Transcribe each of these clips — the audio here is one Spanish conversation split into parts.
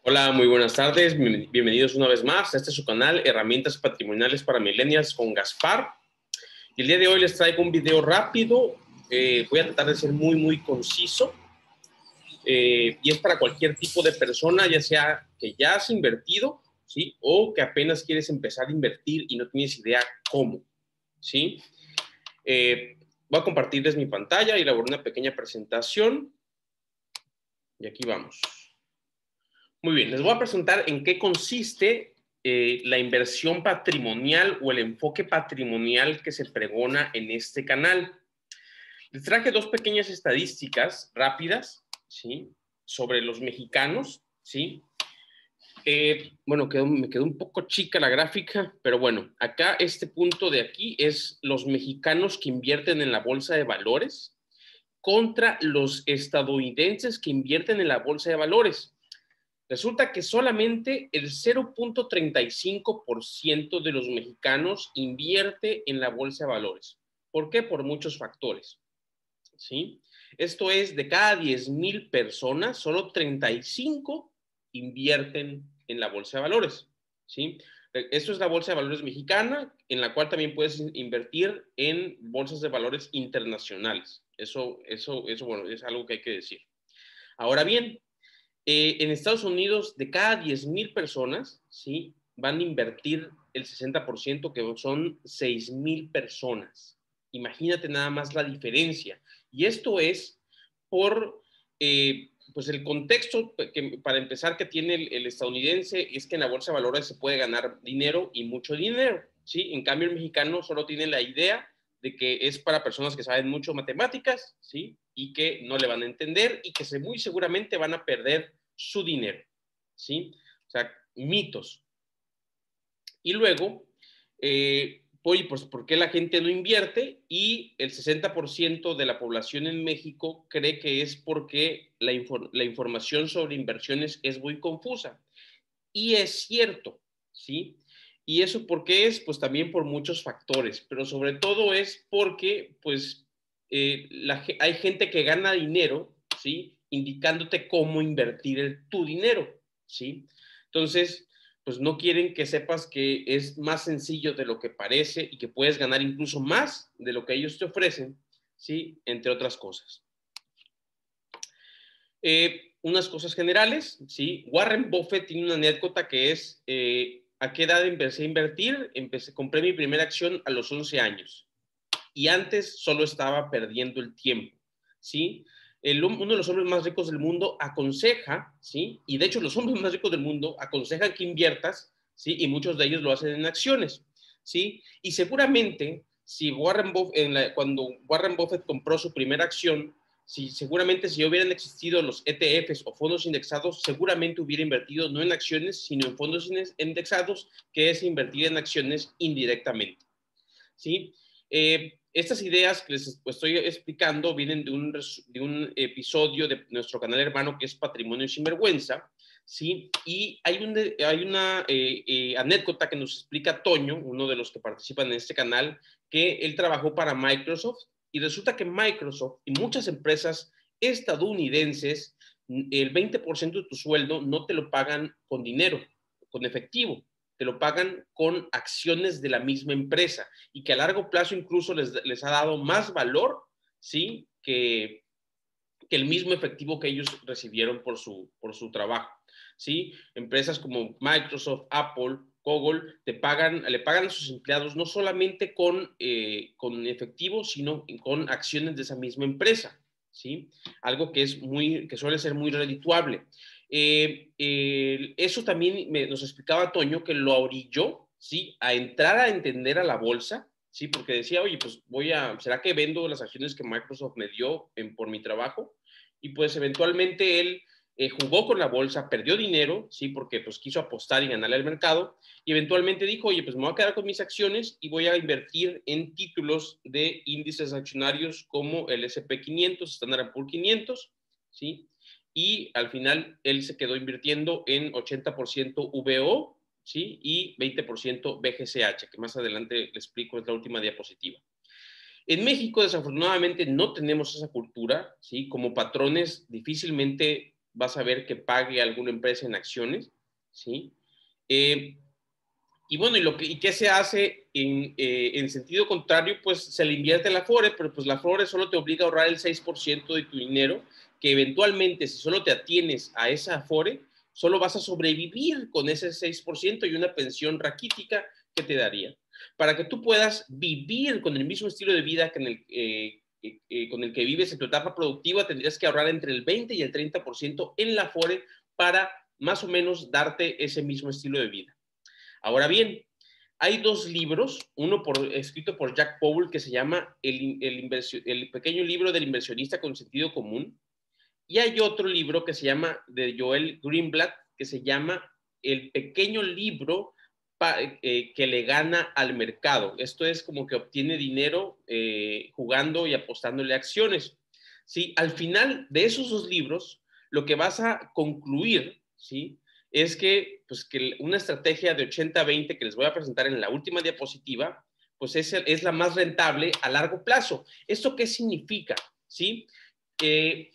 Hola, muy buenas tardes. Bienvenidos una vez más a este su canal, Herramientas Patrimoniales para Millennials con Gaspar. Y el día de hoy les traigo un video rápido. Voy a tratar de ser muy conciso. Y es para cualquier tipo de persona, ya sea que ya has invertido, ¿sí? O que apenas quieres empezar a invertir y no tienes idea cómo, ¿sí? Voy a compartirles mi pantalla y elaborar una pequeña presentación. Y aquí vamos. Muy bien, les voy a presentar en qué consiste la inversión patrimonial o el enfoque patrimonial que se pregona en este canal. Les traje dos pequeñas estadísticas rápidas, ¿sí? Sobre los mexicanos, ¿sí? Bueno, me quedó un poco chica la gráfica, pero bueno, acá este punto de aquí es los mexicanos que invierten en la bolsa de valores contra los estadounidenses que invierten en la bolsa de valores. Resulta que solamente el 0.35% de los mexicanos invierte en la bolsa de valores. ¿Por qué? Por muchos factores, ¿sí? Esto es, de cada 10,000 personas, solo 35 invierten en la bolsa de valores, ¿sí? Esto es la bolsa de valores mexicana, en la cual también puedes invertir en bolsas de valores internacionales. Bueno, es algo que hay que decir. Ahora bien, en Estados Unidos, de cada 10,000 personas, ¿sí? Van a invertir el 60%, que son 6,000 personas. Imagínate nada más la diferencia. Y esto es por, pues el contexto, que, para empezar, que tiene el estadounidense, es que en la bolsa de valores se puede ganar dinero y mucho dinero, ¿sí? En cambio, el mexicano solo tiene la idea de que es para personas que saben mucho matemáticas, ¿sí? Y que no le van a entender y que muy seguramente van a perder su dinero, ¿sí? O sea, mitos. Y luego, oye, pues, ¿por qué la gente no invierte? Y el 60% de la población en México cree que es porque la información sobre inversiones es muy confusa. Y es cierto, ¿sí? ¿Y eso por qué es? Pues también por muchos factores, pero sobre todo es porque, pues, hay gente que gana dinero, ¿sí? Indicándote cómo invertir tu dinero, ¿sí? Entonces, pues no quieren que sepas que es más sencillo de lo que parece y que puedes ganar incluso más de lo que ellos te ofrecen, ¿sí? Entre otras cosas. Unas cosas generales, ¿sí? Warren Buffett tiene una anécdota que es, ¿a qué edad empecé a invertir? Compré mi primera acción a los 11 años y antes solo estaba perdiendo el tiempo, ¿sí? Uno de los hombres más ricos del mundo aconseja, ¿sí? Y de hecho los hombres más ricos del mundo aconsejan que inviertas, ¿sí? Y muchos de ellos lo hacen en acciones, ¿sí? Y seguramente, si cuando Warren Buffett compró su primera acción, seguramente si hubieran existido los ETFs o fondos indexados, seguramente hubiera invertido no en acciones, sino en fondos indexados, que es invertir en acciones indirectamente, ¿sí? Estas ideas que les estoy explicando vienen de un episodio de nuestro canal hermano que es Patrimonio Sin Vergüenza, ¿sí? Y hay una anécdota que nos explica Toño, uno de los que participan en este canal, que él trabajó para Microsoft y resulta que Microsoft y muchas empresas estadounidenses, el 20% de tu sueldo no te lo pagan con dinero, con efectivo, te lo pagan con acciones de la misma empresa y que a largo plazo incluso les ha dado más valor, ¿sí? Que el mismo efectivo que ellos recibieron por su trabajo, ¿sí? Empresas como Microsoft, Apple, Google, le pagan a sus empleados no solamente con efectivo, sino con acciones de esa misma empresa, ¿sí? Algo que suele ser muy redituable. Eso también nos explicaba Toño, que lo orilló, ¿sí? A entrar a entender a la bolsa, ¿sí? Porque decía, oye, pues ¿será que vendo las acciones que Microsoft me dio por mi trabajo? Y pues eventualmente él jugó con la bolsa, perdió dinero, ¿sí? Porque pues quiso apostar y ganarle al mercado, y eventualmente dijo, oye, pues me voy a quedar con mis acciones y voy a invertir en títulos de índices accionarios como el S&P 500, Standard & Poor's 500, ¿sí? Y al final él se quedó invirtiendo en 80% VO, ¿sí? Y 20% BGCH, que más adelante le explico, es la última diapositiva. En México, desafortunadamente, no tenemos esa cultura, ¿sí? Como patrones, difícilmente vas a ver que pague alguna empresa en acciones, ¿sí? Y bueno, ¿y qué se hace en sentido contrario? Pues se le invierte la Afore, pero pues la Afore solo te obliga a ahorrar el 6% de tu dinero, que eventualmente, si solo te atienes a esa Afore, solo vas a sobrevivir con ese 6% y una pensión raquítica que te daría. Para que tú puedas vivir con el mismo estilo de vida con el que vives en tu etapa productiva, tendrías que ahorrar entre el 20 y el 30% en la Afore para más o menos darte ese mismo estilo de vida. Ahora bien, hay dos libros, uno escrito por Jack Powell que se llama el pequeño libro del inversionista con sentido común, y hay otro libro que se llama, de Joel Greenblatt, que se llama El pequeño libro que le gana al mercado. Esto es como que obtiene dinero jugando y apostándole acciones. ¿Sí? Al final de esos dos libros, lo que vas a concluir, ¿sí? Es que, pues, que una estrategia de 80-20 que les voy a presentar en la última diapositiva, pues es la más rentable a largo plazo. ¿Esto qué significa? ¿Sí? Que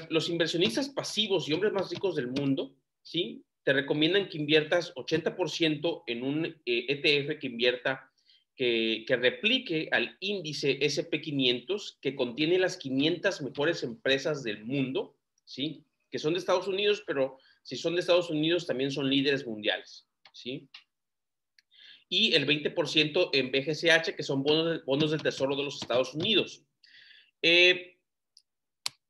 los inversionistas pasivos y hombres más ricos del mundo, ¿sí? Te recomiendan que inviertas 80% en un ETF que replique al índice SP500, que contiene las 500 mejores empresas del mundo, ¿sí? Que son de Estados Unidos, pero si son de Estados Unidos también son líderes mundiales, ¿sí? Y el 20% en BGCH, que son bonos del Tesoro de los Estados Unidos.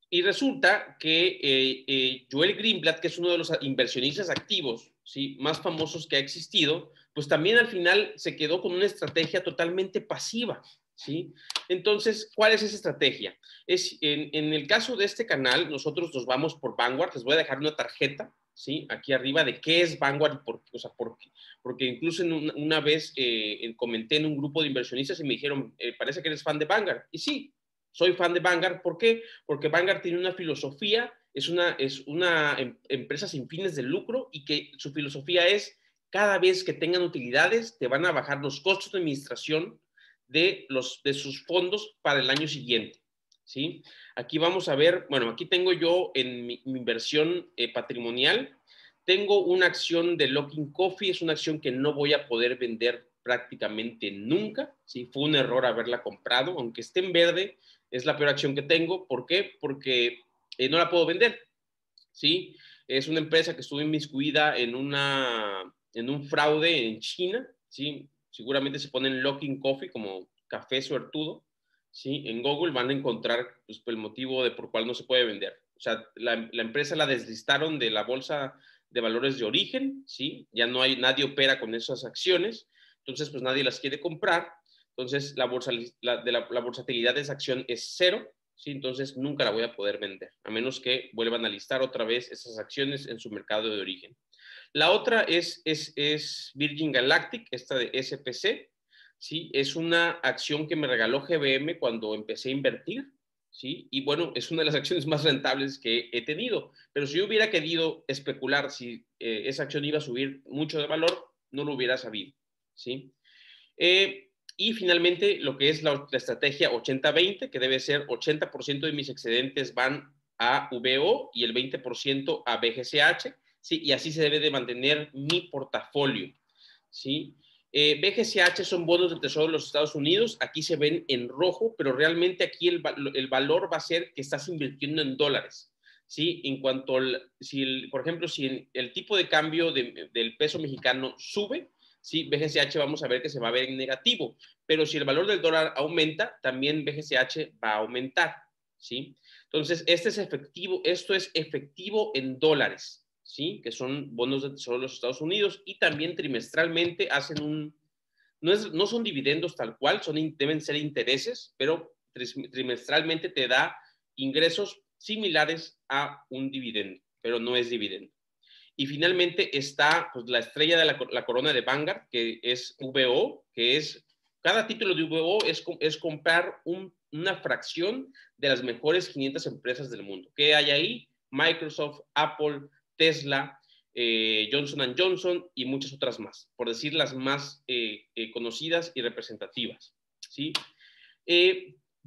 Y resulta que Joel Greenblatt, que es uno de los inversionistas activos, ¿sí?, más famosos que ha existido, pues también al final se quedó con una estrategia totalmente pasiva, ¿sí? Entonces, ¿cuál es esa estrategia? En el caso de este canal, nosotros nos vamos por Vanguard. Les voy a dejar una tarjeta, ¿sí?, aquí arriba de qué es Vanguard y por qué, o sea, porque incluso una vez comenté en un grupo de inversionistas y me dijeron, parece que eres fan de Vanguard. Y sí, soy fan de Vanguard. ¿Por qué? Porque Vanguard tiene una filosofía, es una empresa sin fines de lucro, y que su filosofía es: cada vez que tengan utilidades, te van a bajar los costos de administración de sus fondos para el año siguiente, ¿sí? Aquí vamos a ver, bueno, aquí tengo yo en mi inversión patrimonial, tengo una acción de Luckin Coffee. Es una acción que no voy a poder vender prácticamente nunca, ¿sí? Fue un error haberla comprado, aunque esté en verde, es la peor acción que tengo. ¿Por qué? Porque no la puedo vender, ¿sí? Es una empresa que estuvo inmiscuida en un fraude en China, ¿sí? Seguramente se ponen Luckin Coffee como café suertudo, ¿sí? En Google van a encontrar, pues, el motivo de por cuál no se puede vender. O sea, la empresa la deslistaron de la bolsa de valores de origen, ¿sí? Ya no hay, nadie opera con esas acciones, entonces pues nadie las quiere comprar. Entonces la bursatilidad de esa acción es cero, ¿sí? Entonces nunca la voy a poder vender, a menos que vuelvan a listar otra vez esas acciones en su mercado de origen. La otra es Virgin Galactic, esta de SPC, ¿sí? Es una acción que me regaló GBM cuando empecé a invertir, ¿sí? Y bueno, es una de las acciones más rentables que he tenido. Pero si yo hubiera querido especular si esa acción iba a subir mucho de valor, no lo hubiera sabido, ¿sí? Y finalmente, lo que es la estrategia 80-20, que debe ser 80% de mis excedentes van a VO y el 20% a BGCH, ¿sí? Y así se debe de mantener mi portafolio, ¿sí? BGCH son bonos del Tesoro de los Estados Unidos. Aquí se ven en rojo, pero realmente aquí el valor va a ser que estás invirtiendo en dólares, ¿sí? En cuanto por ejemplo, si el tipo de cambio del peso mexicano sube, ¿sí?, BGCH vamos a ver que se va a ver en negativo, pero si el valor del dólar aumenta, también BGCH va a aumentar, ¿sí? Entonces, esto es efectivo en dólares, ¿sí?, que son bonos de Tesoro de los Estados Unidos, y también trimestralmente hacen no son dividendos tal cual, deben ser intereses, pero trimestralmente te da ingresos similares a un dividendo, pero no es dividendo. Y finalmente está, pues, la estrella de la corona de Vanguard, que es VO, que es, cada título de VO es comprar una fracción de las mejores 500 empresas del mundo. ¿Qué hay ahí? Microsoft, Apple, Tesla, Johnson & Johnson y muchas otras más, por decir las más conocidas y representativas, ¿sí?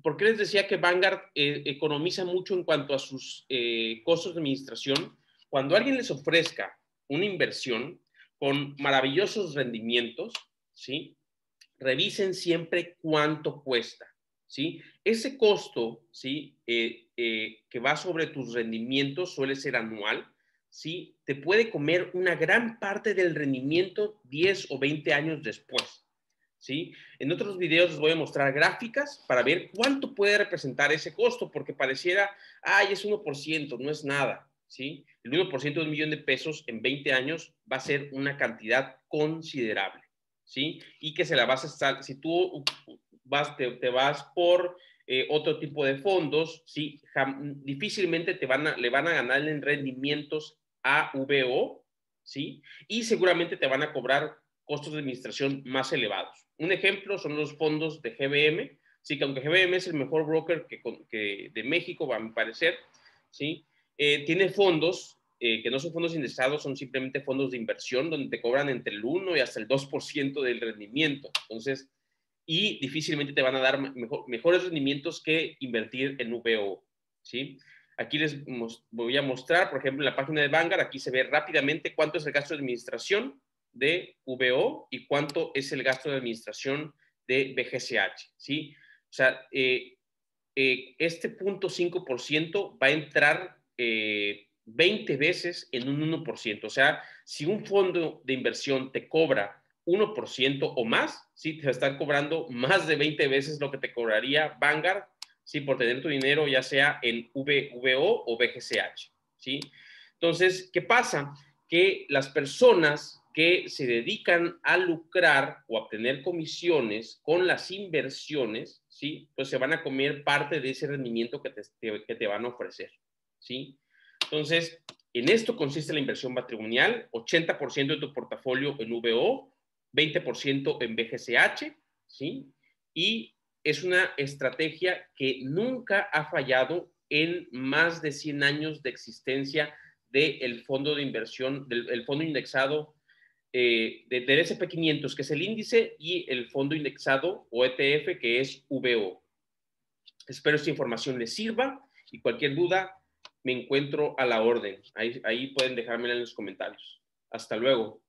¿Por qué les decía que Vanguard economiza mucho en cuanto a sus costos de administración? Cuando alguien les ofrezca una inversión con maravillosos rendimientos, ¿sí? Revisen siempre cuánto cuesta, ¿sí? Ese costo, ¿sí? Que va sobre tus rendimientos suele ser anual, ¿sí? Te puede comer una gran parte del rendimiento 10 o 20 años después, ¿sí? En otros videos les voy a mostrar gráficas para ver cuánto puede representar ese costo, porque pareciera, ay, es 1%, no es nada, ¿sí? El 1% de $1,000,000 en 20 años va a ser una cantidad considerable, ¿sí? Y que se la vas a estar, si tú te vas por otro tipo de fondos, ¿sí? Difícilmente le van a ganar en rendimientos a VO, ¿sí? Y seguramente te van a cobrar costos de administración más elevados. Un ejemplo son los fondos de GBM, sí, que aunque GBM es el mejor broker que de México, a mi parecer, ¿sí? Tiene fondos que no son fondos indexados, son simplemente fondos de inversión donde te cobran entre el 1 y hasta el 2% del rendimiento. Entonces, y difícilmente te van a dar mejores rendimientos que invertir en VO, ¿sí? Aquí les voy a mostrar, por ejemplo, en la página de Vanguard, aquí se ve rápidamente cuánto es el gasto de administración de VO y cuánto es el gasto de administración de BGCH, ¿sí? O sea, este 0.5% va a entrar 20 veces en un 1%. O sea, si un fondo de inversión te cobra 1% o más, ¿sí? Te va a estar cobrando más de 20 veces lo que te cobraría Vanguard, ¿sí? Por tener tu dinero ya sea en VO o BGCH, ¿sí? Entonces, ¿qué pasa? Que las personas que se dedican a lucrar o a obtener comisiones con las inversiones, ¿sí? Pues se van a comer parte de ese rendimiento que te van a ofrecer, ¿sí? Entonces, en esto consiste la inversión patrimonial, 80% de tu portafolio en VO, 20% en BGCH, ¿sí? Y es una estrategia que nunca ha fallado en más de 100 años de existencia del fondo de inversión, del fondo indexado del SP500, que es el índice, y el fondo indexado o ETF, que es VO. Espero esta información les sirva y cualquier duda me encuentro a la orden. Ahí pueden dejármela en los comentarios. Hasta luego.